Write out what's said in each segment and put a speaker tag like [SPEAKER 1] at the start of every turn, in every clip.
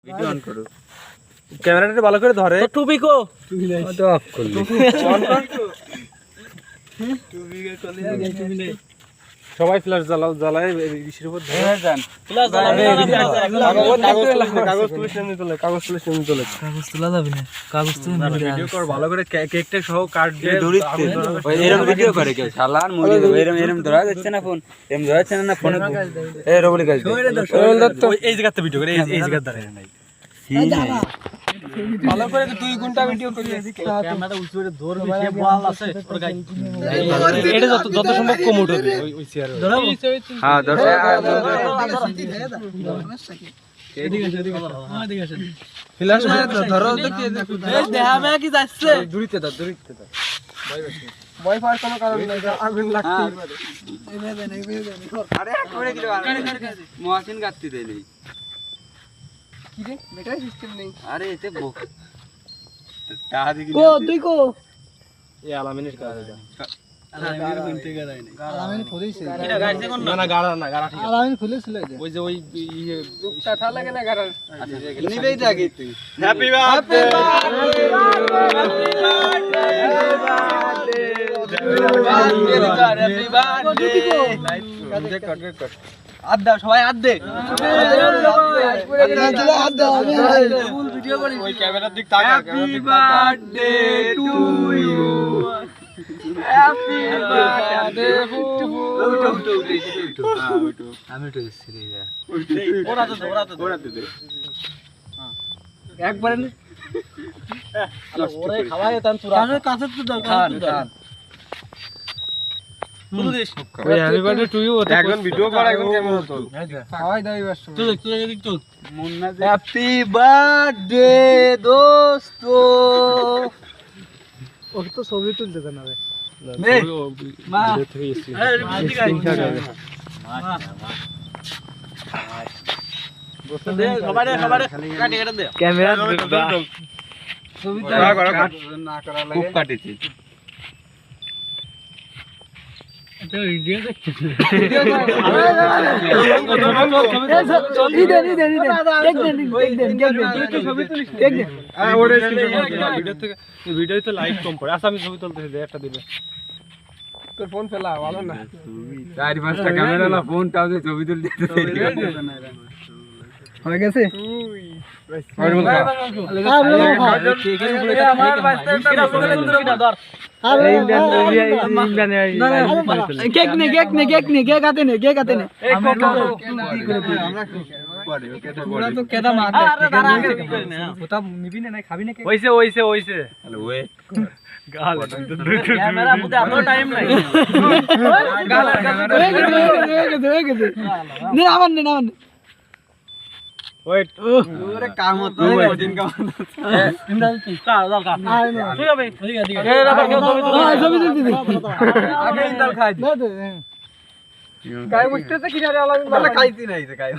[SPEAKER 1] Video on করো।
[SPEAKER 2] ক্যামেরাটা ভালো করে ধরে।
[SPEAKER 1] টুপি কো?
[SPEAKER 2] টুপি নাই।
[SPEAKER 1] তো অফ করলি।
[SPEAKER 2] অন কর।
[SPEAKER 1] টুপি কে কলি আগে টুপি নেই।
[SPEAKER 2] সবাই ফ্ল্যাশ জ্বালায় ইসের উপর ধরে।
[SPEAKER 1] হ্যাঁ জান। ফ্ল্যাশ জ্বালাবে
[SPEAKER 2] কাগজ তুলে সামনে তোলে। কাগজ তোলা যাবে না। কাগজ তুলে ভিডিও কর ভালো করে কেকটা সহ কাট দিয়ে
[SPEAKER 1] ধরিতে। এরকম ভিডিও করে কেউ শালার মরে যাবে। এরকম ধরা যাচ্ছে না ফোন। এরকম ধরা যাচ্ছে না ফোনে। এই রবলি গাছ।
[SPEAKER 2] রবল দত্ত এই জায়গাতে ভিডিও করে এই জায়গাতে দাঁড়ায় নাই। ভালো করে 2 ঘন্টা ভিডিও করি ক্যামেরাটা উঁচু করে ধরবি সে বল আছে ওর গায় এটা যত সম্ভব কম উঠবে ওই চেয়ারে ধরো
[SPEAKER 1] হ্যাঁ ধরো
[SPEAKER 2] এদিকে আসে ফ্ল্যাশ ধরো দেখি এই দেখাবে কি যাচ্ছে দূরিতে দাও ভয় পাওয়ার কোনো কারণ নাই আগুন লাগতে
[SPEAKER 1] আরে করে দিলো মহাসিন গাত্তি দেই নেই
[SPEAKER 2] কি রে ব্যাটারি সিস্টেম নেই
[SPEAKER 1] আরে এতে টাকা দিকি
[SPEAKER 2] ও তুই কো এই আলামিনের কাজ এটা
[SPEAKER 1] আলামিন কোনতে গাড়াই নাই
[SPEAKER 2] আলামিন খুলেছে
[SPEAKER 1] এটা গাড়িতে কোন
[SPEAKER 2] না গাড়া ঠিক
[SPEAKER 3] আলামিন খুলেছিল এটা
[SPEAKER 2] ওই যে ওই দুটা ঠা লাগে না গাড়া
[SPEAKER 1] নিবেই আগে তুই
[SPEAKER 2] হ্যাপি বার্থডে
[SPEAKER 1] হ্যাপি বার্থডে আদ দাও সবাই আদ দে
[SPEAKER 2] ফুল ভিডিও করি ওই ক্যামেরার দিক তাকা
[SPEAKER 1] happy birthday to you happy birthday আমি তো সিরি যা
[SPEAKER 2] ওরা তো দে
[SPEAKER 1] একবার
[SPEAKER 2] ওরে খাওয়ায় তান তুরা
[SPEAKER 3] কাছে তো দাও
[SPEAKER 1] খান
[SPEAKER 2] তুই দিস ওই হ্যাপি বার্থডে টু ইউ একজন ভিডিও কর একজন ক্যামেরা তোল
[SPEAKER 3] খাওয়াই দাও এবার
[SPEAKER 2] তুই এদিক তুল
[SPEAKER 1] মুন্না হ্যাপি বার্থডে দোস্ত
[SPEAKER 3] ও তো ছবি তুলতে দেন না
[SPEAKER 1] মা
[SPEAKER 2] ক্যামেরা
[SPEAKER 1] ছবি না করা লাগে খুব কাটেছি
[SPEAKER 2] ভিডিও তো লাইক কম পড়ে আচ্ছা আমি ছবি তুলতেছি একটা দিবে তোর ফোন ফেলা ভালো না
[SPEAKER 1] 4-5টা ক্যামেরা না ফোনটাও যে ছবি তুলতে
[SPEAKER 3] হয়ে গেছে আমার নেই
[SPEAKER 2] ওয়েট
[SPEAKER 1] ওরে কাম হতো দিন কাম আগে ইন্দাল খাই
[SPEAKER 3] গায়ে বুঝতেছে কি জানি আলামিন
[SPEAKER 1] বলে খাইতি নাই তো খাই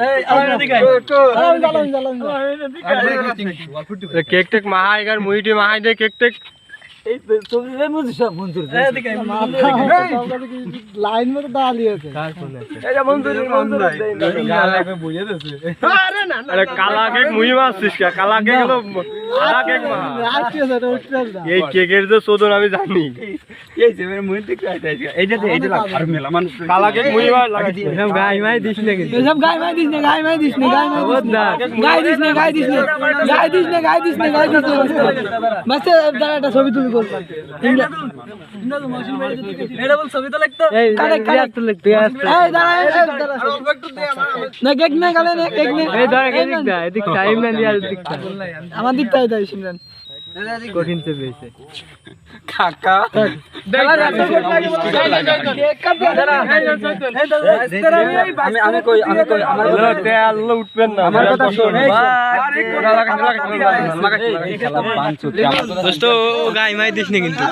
[SPEAKER 3] এই আলামিন
[SPEAKER 2] কেক টেক মাহাই গার মুইটি মাহাই দে কেক টেক
[SPEAKER 3] লাইন মতো দাঁড়িয়েছে
[SPEAKER 2] আরে কালা কেক মুই মারছিস কে কালা কেক হলো সাদা কেক মা এই কেকের যে চোদন আমি জানি
[SPEAKER 1] এই যে মেরে মুই ঠিক আছে এইটা আর মেলা মানুষ
[SPEAKER 2] কালা কেক মুই মার লাগি
[SPEAKER 3] এসব গায় মাই দিস না কিন্তু এসব গায় মাই দিস না গায় মাই দিস না গায় দিস না মাস্ত দাঁড়া একটা ছবি তুলি কর
[SPEAKER 2] এটা বল ছবি তো লাগতো
[SPEAKER 3] কারেক্ট লিখতে এই দাঁড়া না কেক না গালে না কেক না এই দাঁড়া কেক দা এদিক টাইম না নিয়ে এদিক আমার দিক তাই দাই সিমরান কঠিন সে বেশে
[SPEAKER 1] কাকা আমি কই আমার
[SPEAKER 2] তেল উঠবেন না
[SPEAKER 1] আমার কথা শোন
[SPEAKER 2] দোস্ত গাই মাই দিস না কিন্তু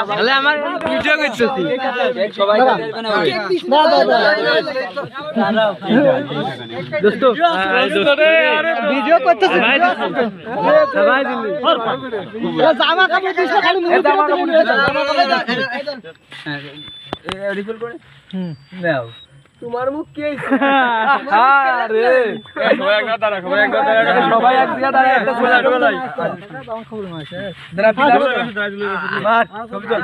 [SPEAKER 2] তাহলে আমার ভিডিও করতেছি
[SPEAKER 1] সবাই
[SPEAKER 2] দোস্ত
[SPEAKER 3] ভিডিও করতেছি
[SPEAKER 2] সবাই দিলি
[SPEAKER 3] জামা কাপড় দিস না খালি মুখ জামা কাপড়
[SPEAKER 1] রিফিল করে নাও
[SPEAKER 2] তোমার মুখ কি
[SPEAKER 3] আরে
[SPEAKER 2] সবাই এক দাঁড়া সবাই এক জায়গা দাঁড়া একটা ছোলা ছোলাই দাঁড়া মার সবই তো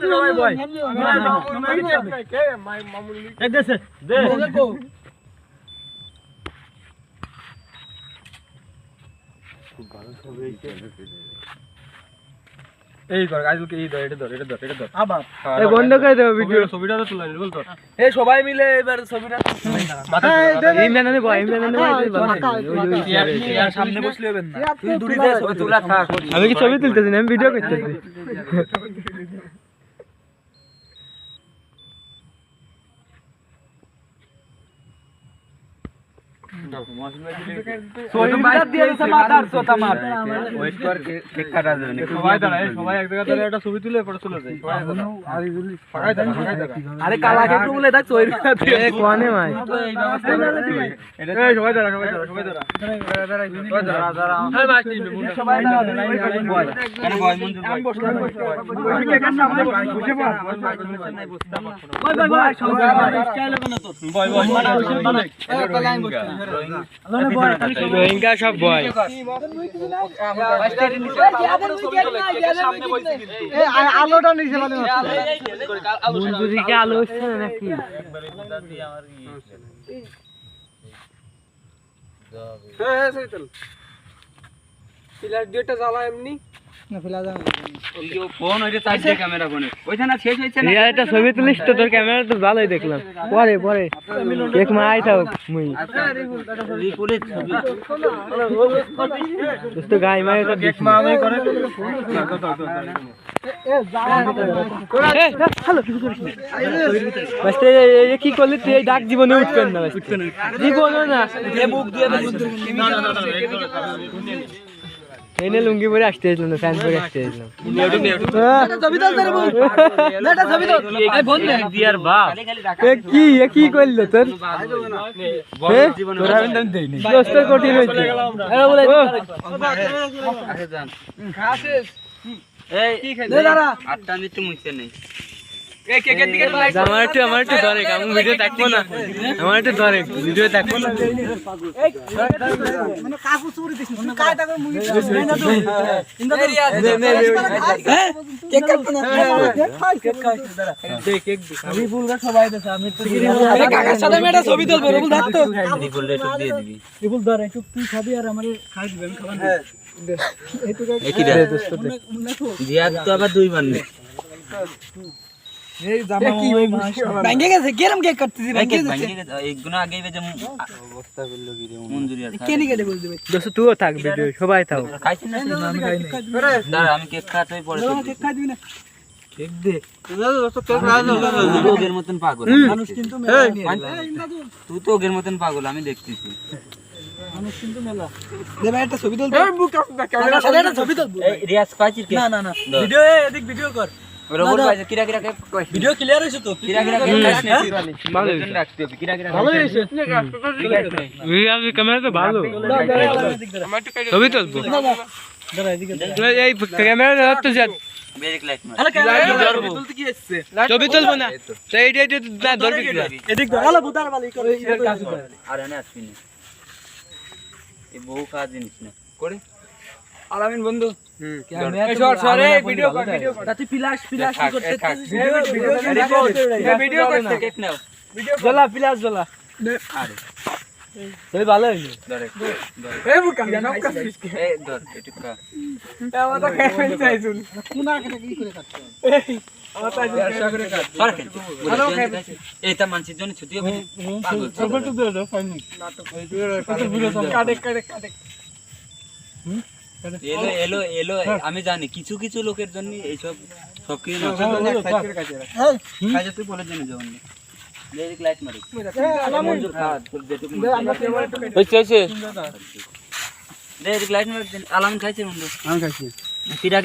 [SPEAKER 2] সবাই বয় কে মামুনি এক দেশে দে খুব ভালো ছবি এই কর আজকে এই ধর এটা ধর আবার এই বন্ধ করে দাও ভিডিও ছবিটা তো তুলে বল তো এই সবাই মিলে এবার ছবিটা মাথা ইমরানে বয় ইয়ার সামনে বসলে হবে না তুই দূরে যা ছবি তোলা থাক আমি কি ছবি তুলতেছি না আমি ভিডিও করতেছি সবাই এক জায়গা ধরে একটা ছবি তুলে পরে চলে যায় আরে কালা কেটু বলে দেখ কোনে ভাই সবাই দাঁড়া রোহিঙ্গা সব বয় আলোটা নিচে মঞ্জুরিকে আলো হচ্ছে নাকি ফিলার দুইটা জ্বালা এমনি না ফিলা যাবে
[SPEAKER 1] ফোন ওইটা চার্জ দিয়ে ক্যামেরা ফোনে ওইখানে শেষ হইছে না
[SPEAKER 3] এটা ছবি তুলিস তো তোর ক্যামেরা তো ভালোই দেখলাম পরে এক মাই থাক মুই
[SPEAKER 1] রিপুলে ছবি
[SPEAKER 3] তো গায় মাই তো
[SPEAKER 2] এক মামে করে
[SPEAKER 3] কি করলি তুই এই ডাক জীবনে উঠবেন না জীবনে না
[SPEAKER 1] বুক দিয়ে
[SPEAKER 3] এনে লুঙ্গি পরে আসতে না ফ্যান পরে আসতে কি করলো তোর কঠিন হয়েছে
[SPEAKER 1] আটটা নিতে মুখছে নেই
[SPEAKER 3] আমার একটু ধরে আমি ভিডিও দেখবো না আমার একটু ধরে ভিডিও দেখবো না ছবি তুলবো তুই খাবি আর আমার খাই দিবেন
[SPEAKER 1] আবার দুই বার নেই
[SPEAKER 3] ভাঙ্গে গেছে কেরম কেক কাটতেছি ভাঙ্গে গেছে
[SPEAKER 1] একগুলো আগে যে অবস্থা করলো কি রে মঞ্জুরি আর
[SPEAKER 3] কেনি কেটে বল দিবে দোস্ত তুইও থাক ভিডিও সবাই থাক
[SPEAKER 1] খাইছিস না আমি খাই নাই দাঁড়া আমি কেক খাতেই পড়ে
[SPEAKER 3] কেক খাই দিবি না কেক দে
[SPEAKER 1] দোস্ত কেক খাই না তুই ওগের মতন পাগল
[SPEAKER 3] মানুষ কিন্তু
[SPEAKER 1] তুই তো ওগের মতন পাগল আমি দেখতেছি
[SPEAKER 3] মানুষ কিন্তু মেলা দে ভাই একটা ছবি তুল এই মুখ ক্যামেরা সাথে একটা ছবি তুল
[SPEAKER 1] এই রিয়াজ পাইছিস কি
[SPEAKER 3] না ভিডিও এদিক ভিডিও কর
[SPEAKER 1] রোবট পাইছে কিরা
[SPEAKER 3] ভিডিও ক্লিয়ার হইছে তো
[SPEAKER 1] কিরা ভালো রাখতে হবে কিরা
[SPEAKER 3] ভালো হইছে আমি ক্যামেরা তো ভালো ছবি তুলবো দাঁড়া এদিকে এই ক্যামেরা ধরতে যা
[SPEAKER 1] ব্রেক লাইট মার
[SPEAKER 3] আরে ক্যামেরা তুলতে কি এসেছে ছবি তুলবো না তো এইটা না ধরবি এদিক ধর আলো বুদার বালি করে কাজ করে
[SPEAKER 1] আর এনে আসবি না এই বহু কাজ জিনিস না করে
[SPEAKER 3] আলামিন বন্ধু
[SPEAKER 1] ভিডিও
[SPEAKER 3] তাতে ফ্ল্যাশ করতে
[SPEAKER 1] ভিডিও করতে কেক নাও
[SPEAKER 3] জ্বলা ফ্ল্যাশ জ্বলা
[SPEAKER 1] আরে
[SPEAKER 3] এই ভালো হইছে
[SPEAKER 1] ধরে
[SPEAKER 3] এই বুকা সব কাজ
[SPEAKER 1] এই ধর একটু খা
[SPEAKER 3] আমার তো খেয়ে চাইছুন কোনা কেটে কি করে কাটতে এই আমার তো আশা করে কাট
[SPEAKER 1] হ্যালো এই তা মানসির জন্য ছুটি হবে পাগল
[SPEAKER 3] সব তো দাও ফাইনি নাটক কত ভিডিও কাটে
[SPEAKER 1] এলো আমি জানি কিছু কিছু লোকের জন্য এইসব সব কিছু তুই বলে জেনে যাও লাইট মারি মঞ্জুর খা লাইট মারি আলামিন খাইছে বন্ধু
[SPEAKER 3] আমি খাইছি
[SPEAKER 1] কিরা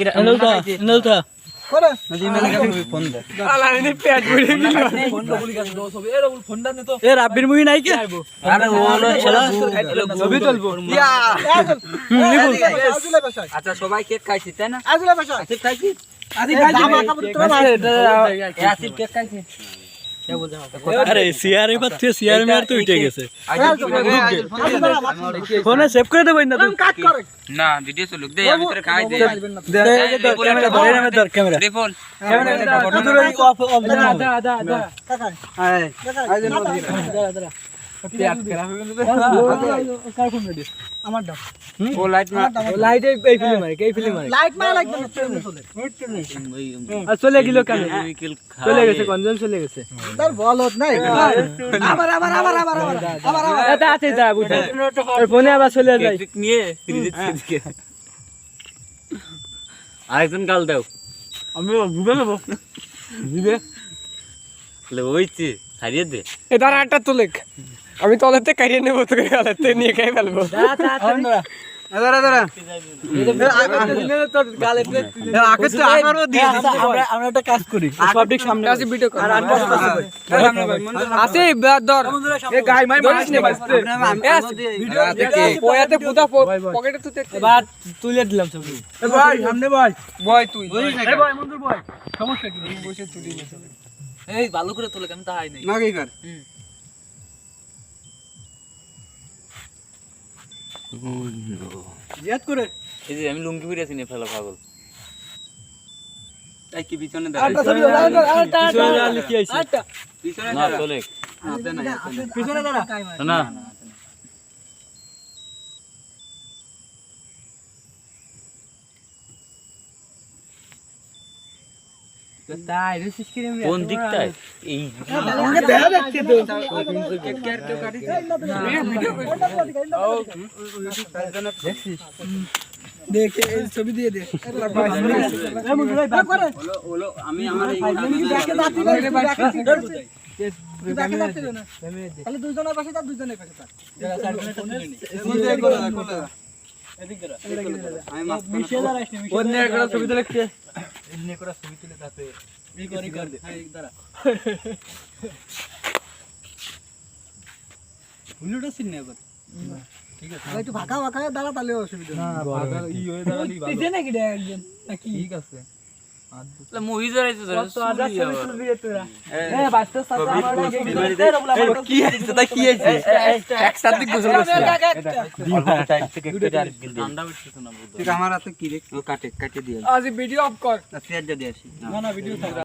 [SPEAKER 3] এনলতা করে
[SPEAKER 1] নজি মেলে কাছে ফোন দে
[SPEAKER 3] আলামিনে পেট ভরে গেল ফোন তো বলি কাছে দাও সবে এর ফোন দাও তো এ রাব্বির মুভি নাই কি
[SPEAKER 1] আরে ওলো
[SPEAKER 3] ছবি তুলবো
[SPEAKER 1] আচ্ছা সবাই কেক খাইছি তাই না
[SPEAKER 3] আজুলা ভাষা
[SPEAKER 1] আসিফ খাইছি
[SPEAKER 3] আসিফ খাইছি জামা কাপড় তো ভাই
[SPEAKER 1] আসিফ কেক খাইছি
[SPEAKER 3] আরে সিআর এবার তুই সিআর মেয়ার তো উঠে গেছে ফোনে সেভ করে দেবই না তুই
[SPEAKER 1] না ভিডিও চলুক দে আমি তোরে খাই দে
[SPEAKER 3] ক্যামেরা ধরে নামে ধর ক্যামেরা
[SPEAKER 1] দে ফোন
[SPEAKER 3] আমার দাও
[SPEAKER 1] ও লাইট মার
[SPEAKER 3] লাইট এই ফিল্ম মারে এই ফিল্ম মারে লাইট মারা লাগবে না আর চলে গেল কেন চলে গেছে কোনজন চলে গেছে তার বলত নাই আবার এটা আছে দা বুঝা ওই ফোনে আবার চলে যায়
[SPEAKER 1] নিয়ে ফ্রিজে দিকে আরেকজন গাল দাও
[SPEAKER 3] আমি ঘুরে নেব দিবে
[SPEAKER 1] লে ওইছে ছাড়িয়ে দে
[SPEAKER 2] এ দাঁড়া একটা তুলেক আমি তলেতে কাটিয়ে নেবো তোকে গালেতে নিয়ে খাই ফেলবো
[SPEAKER 3] আমরা একটা কাজ করি সবদিক সামনে
[SPEAKER 2] ভিডিও কর
[SPEAKER 3] আছে ধর এ গাই মাই মারিস নে
[SPEAKER 2] পয়াতে পুতা পকেটে তুই
[SPEAKER 3] এবার তুলে দিলাম ছবি এ ভাই সামনে ভাই
[SPEAKER 2] বয় তুই
[SPEAKER 3] এ ভাই মন্দুর ভাই সমস্যা কি
[SPEAKER 2] বসে তুলি না সব
[SPEAKER 3] এই ভালো করে তুলে আমি তাই নাই
[SPEAKER 2] না কি কর
[SPEAKER 3] জিয়াত করে
[SPEAKER 1] এই যে আমি লুঙ্গি পরে আছি নে ফেলা পাগল এই কি পিছনে
[SPEAKER 3] আটা ছবি পিছনে কি আইছে আটা
[SPEAKER 1] পিছনে না চলে
[SPEAKER 3] পিছনে দাঁড়া
[SPEAKER 1] না
[SPEAKER 3] তাই রিসিস করে আমি
[SPEAKER 1] কোন দিকটায় এই
[SPEAKER 3] আমাকে দেখা যাচ্ছে তো
[SPEAKER 2] কেয়ার কেউ কাটি
[SPEAKER 3] ভিডিও দেখে এই ছবি দিয়ে দে
[SPEAKER 1] ওলো আমি আমার
[SPEAKER 3] তাহলে দুইজনের পাশে তার দুইজনের পাশে তার ছবি তুলে ছবি তুলে তাতে ঠিক আছে একটু ফাঁকা ফাঁকা দাঁড়া তাহলে অসুবিধা ঠিক আছে
[SPEAKER 1] মুভি জড়াইছে
[SPEAKER 3] কি আছে তাই কি আছে একসাথে গোসল
[SPEAKER 1] আমার হাতে কি রে কাটে দিয়ে
[SPEAKER 2] আজ ভিডিও অফ কর
[SPEAKER 1] সিয়ার যদি আসি
[SPEAKER 3] না ভিডিও